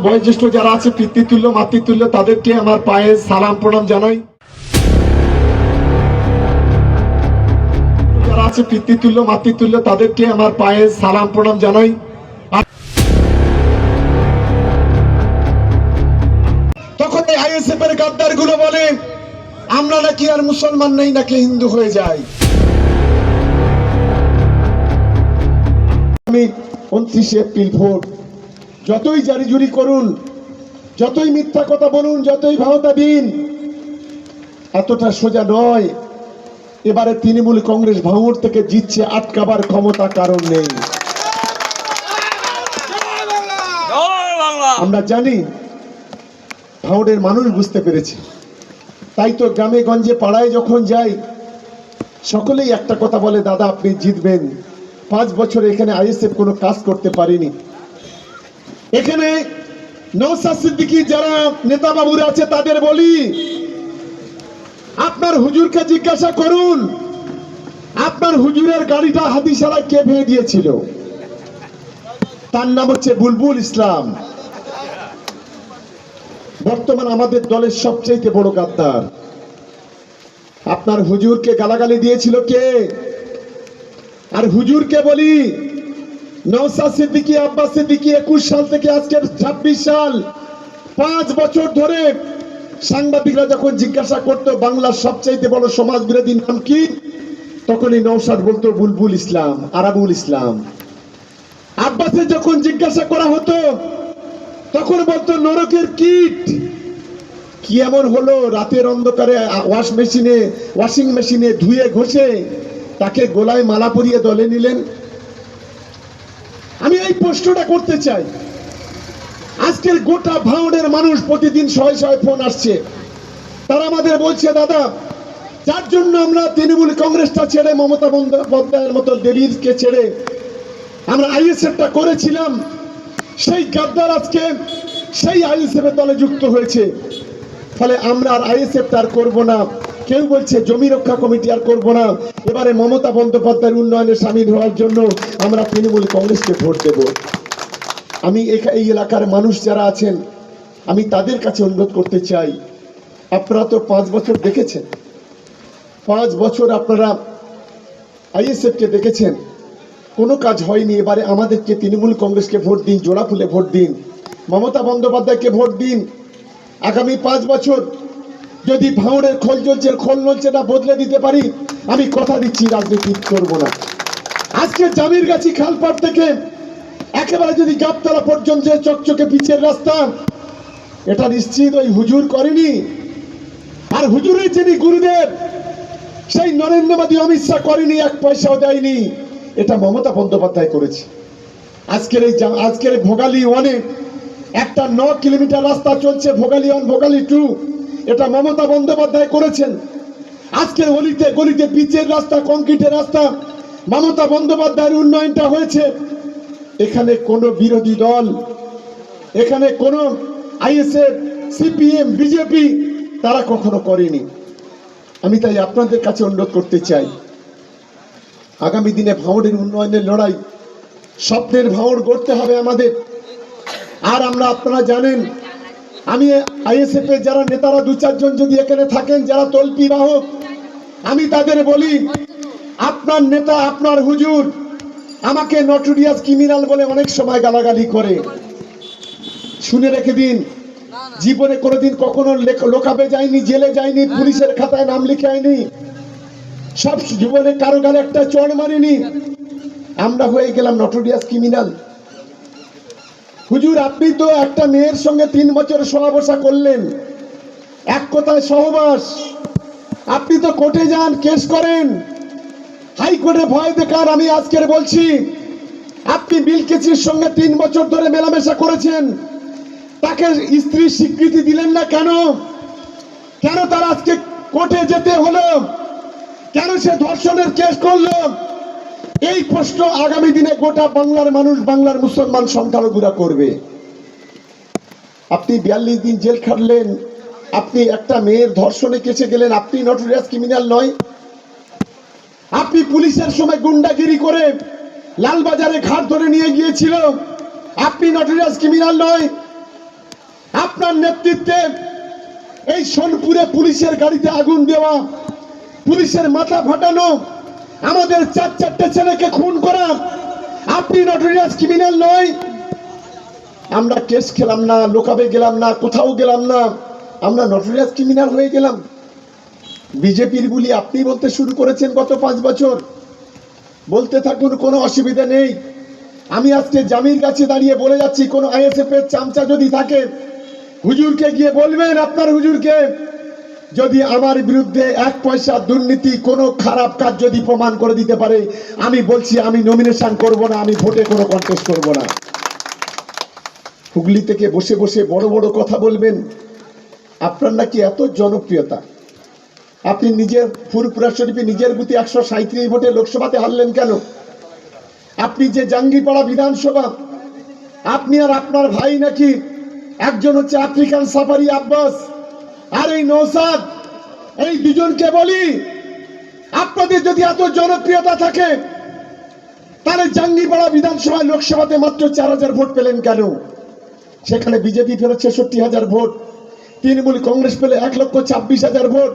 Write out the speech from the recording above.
বয়োজ্যেষ্ঠ যারা আছে পিতৃতুল্য মাতৃতুল্য তাদেরকে আমার পায়ে সালাম প্রণাম জানাই। যারা আছে পিতৃতুল্য মাতৃতুল্য তাদেরকে আমার পায়ে সালাম প্রণাম জানাই। তখন এই আইএসএফ এর গাদ্দার গুলো বলে আমরা নাকি আর মুসলমান নেই, নাকি হিন্দু হয়ে যাই। আমি 29 এপ্রিল ভোট যতই জারিজুরি করুন, যতই মিথ্যা কথা বলুন, যতই ভাওতা দিন, এতটা সোজা নয়। এবারে তৃণমূল কংগ্রেস ভাঙড় থেকে জিতছে, আটকাবার ক্ষমতা কারণ নেই। আমরা জানি ভাঙড়ের মানুষ বুঝতে পেরেছে, তাই তো গ্রামে গঞ্জে পাড়ায় যখন যাই সকলেই একটা কথা বলে, দাদা আপনি জিতবেন। 5 বছরে এখানে আইএসএফ কোনো কাজ করতে পারেনি। এখানে নওশাদ সিদ্দিকী যারা নেতা বাবুরা আছে তাদের বলি, আপনার হুজুরকে জিজ্ঞাসা করুন আপনার হুজুরের গাড়িটা হাদিসারায় কে ভেঙে দিয়েছিল। তার নাম হচ্ছে বুলবুল ইসলাম, বর্তমান আমাদের দলের সবচেয়ে বড় গাদ্দার। আপনার হুজুরকে গালাগালি দিয়েছিল কে? আর হুজুরকে বলি, নওশাদ সিদ্দিকী আব্বাস সিদ্দিকী 21 সাল থেকে আজকে 26 সাল, 5 বছর ধরে সাংবাদিকরা যখন জিজ্ঞাসা করতো বাংলার সবচাইতে বড় সমাজ বিরোধী নাম কি, তখনই নওশাদ বলতো বুলবুল ইসলাম, আরাবুল ইসলাম। আব্বাসের যখন জিজ্ঞাসা করা হতো তখন বলতো নরকের কীট। কি এমন হলো রাতের অন্ধকারে ওয়াশিং মেশিনে ধুয়ে ঘষে তাকে গলায় মালা পরিয়ে দলে নিলেন? আমি এই প্রশ্নটা করতে চাই। আজকের গোটা ভাঙড়ের মানুষ প্রতিদিন 100 ফোন আসছে, তারা আমাদের বলছে, দাদা যার জন্য আমরা তৃণমূল কংগ্রেসটা ছেড়ে মমতা বন্দ্যোপাধ্যায়ের মতো দেবীকে ছেড়ে আমরা আইএসএফটা করেছিলাম, সেই গাদ্দার আজকে সেই আইএসএফ এর দলে যুক্ত হয়েছে, ফলে আমরা আর আইএসএফটা আর করবো না। কেউ বলছে জমি রক্ষা কমিটি আর করবো না, এবারে মমতা বন্দ্যোপাধ্যায়ের উন্নয়নে সামিল হওয়ার জন্য আমরা তৃণমূল কংগ্রেসকে ভোট দেব। আমি এই এলাকার মানুষ যারা আছেন আমি তাদের কাছে অনুরোধ করতে চাই, আপনারা তো 5 বছর দেখেছেন, 5 বছর আপনারা আইএসএফকে দেখেছেন, কোনো কাজ হয়নি। এবারে আমাদেরকে তৃণমূল কংগ্রেসকে ভোট দিন, জোড়া ফুলে ভোট দিন, মমতা বন্দ্যোপাধ্যায়কে ভোট দিন। আগামী 5 বছর যদি ভাঙড়ের খোল চলছে খোল নলছে না বদলে দিতে পারি, আমি কথা দিচ্ছি রাজনীতি করব না। আজকে জামিরগাছি খালপাড় থেকে একেবারে যদি গাবতলা পর্যন্ত চকচকে পিচের রাস্তা, এটা নিশ্চিত ওই হুজুর করেনি। আর হুজুরের যিনি গুরুদেব সেই নরেন্দ্র মোদী অমিত শাহ করেনি, 1 পয়সাও দেয়নি, এটা মমতা বন্দ্যোপাধ্যায় করেছে। আজকের ভোগালী 1-এ একটা 9 কিলোমিটার রাস্তা চলছে, ভোগালী 1 ভোগালী 2, এটা মমতা বন্দ্যোপাধ্যায় করেছেন। আজকের অলিতে গলিতে পিচের রাস্তা, কংক্রিটের রাস্তা, মমতা বন্দ্যোপাধ্যায়ের উন্নয়নটা হয়েছে। এখানে কোনো বিরোধী দল, এখানে কোনো আইএসএফ সিপিএম বিজেপি তারা কখনো করেনি। আমি তাই আপনাদের কাছে অনুরোধ করতে চাই, আগামী দিনে ভাঙড়ের উন্নয়নের লড়াই, স্বপ্নের ভাঙড় গড়তে হবে আমাদের। আর আমরা, আপনারা জানেন, আমি আইএসএফ এর যারা নেতারা 2-4 জন যদি এখানে থাকেন যারা তল্পি বাহক, আমি তাদের বলি, আপনার নেতা আপনার হুজুর আমাকে নটোরিয়াস ক্রিমিনাল বলে অনেক সময় গালাগালি করে। শুনে রেখে দিন, জীবনে কোনোদিন কখনো লোকাবে যায়নি, জেলে যায়নি, পুলিশের খাতায় নাম লিখে আইনি, সব জীবনে কারো গালে একটা চড় মারিনি, আমরা হয়ে গেলাম নটোরিয়াস ক্রিমিনাল। হুজুর আপনি তো একটা মেয়ের সঙ্গে 3 বছর সহবাসা করলেন, এক কথায় সহবাস। আপনি তো কোর্টে যান, কেস করেন, হাইকোর্টে ভয় দেখান। আমি আজকের বলছি, আপনি বিলকিসের সঙ্গে 3 বছর ধরে মেলামেশা করেছেন, তাকে স্ত্রীর স্বীকৃতি দিলেন না কেন? কেন তার আজকে কোর্টে যেতে হলো? কেন সে ধর্ষণের কেস করলো? এই প্রশ্ন আগামী দিনে গোটা বাংলার মানুষ, বাংলার মুসলমান সংখ্যালঘুরা করবে। আপনি 42 দিন জেল খাটলেন, আপনি একটা মেয়ের ধর্ষণে কেসে গেলেন, আপনি নটোরিয়াস ক্রিমিনাল নয়? আপনি পুলিশের সময় গুন্ডাগিরি করে লালবাজারে ঘাট ধরে নিয়ে গিয়েছিল, আপনি নটোরিয়াস ক্রিমিনাল নয়? আপনার নেতৃত্বে এই সোনপুরে পুলিশের গাড়িতে আগুন দেওয়া, পুলিশের মাথা ফাটানো, আমাদের চারটে ছেলেকে খুন করা, আপনি নটোরিয়াস ক্রিমিনাল নয়? আমরা কেস খেলাম না, লোকাবে গেলাম না, কোথাও গেলাম না, আমরা নটোরিয়াস ক্রিমিনাল হয়ে গেলাম? বিজেপির বুলি আপনি বলতে শুরু করেছেন গত 5 বছর। বলতে থাকুন, কোনো অসুবিধা নেই। আমি আজকে জামির কাছে দাঁড়িয়ে বলে যাচ্ছি, কোন আইএসএফ এর চামচা যদি থাকে, হুজুরকে গিয়ে বলবেন, আপনার হুজুরকে, যদি আমার বিরুদ্ধে 1 পয়সা দুর্নীতি, কোনো খারাপ কাজ যদি প্রমাণ করে দিতে পারে, আমি বলছি আমি নমিনেশন করব না, আমি ভোটে কোনো কন্টেস্ট করব না। হুগলি থেকে বসে বসে বড় বড় কথা বলবেন। আপনার নাকি এত জনপ্রিয়তা, আপনি নিজের ফুরপুরা শরীফে নিজের বুথে 137 ভোটে লোকসভাতে হারলেন কেন? আপনি যে জাঙ্গিপাড়া বিধানসভা, আপনি আর আপনার ভাই নাকি, একজন হচ্ছে আফ্রিকান সাফারি আব্বাস, আর এই নওশাদ, এই দুজনকে বলি, আপনাদের যদি এত জনপ্রিয়তা থাকে, তাহলে জাঙ্গিপাড়া বিধানসভায় লোকসভাতে মাত্র 4000 ভোট পেলেন কেন? সেখানে বিজেপি পেল 66,000 ভোট, তৃণমূল কংগ্রেস পেলে 1,26,000 ভোট।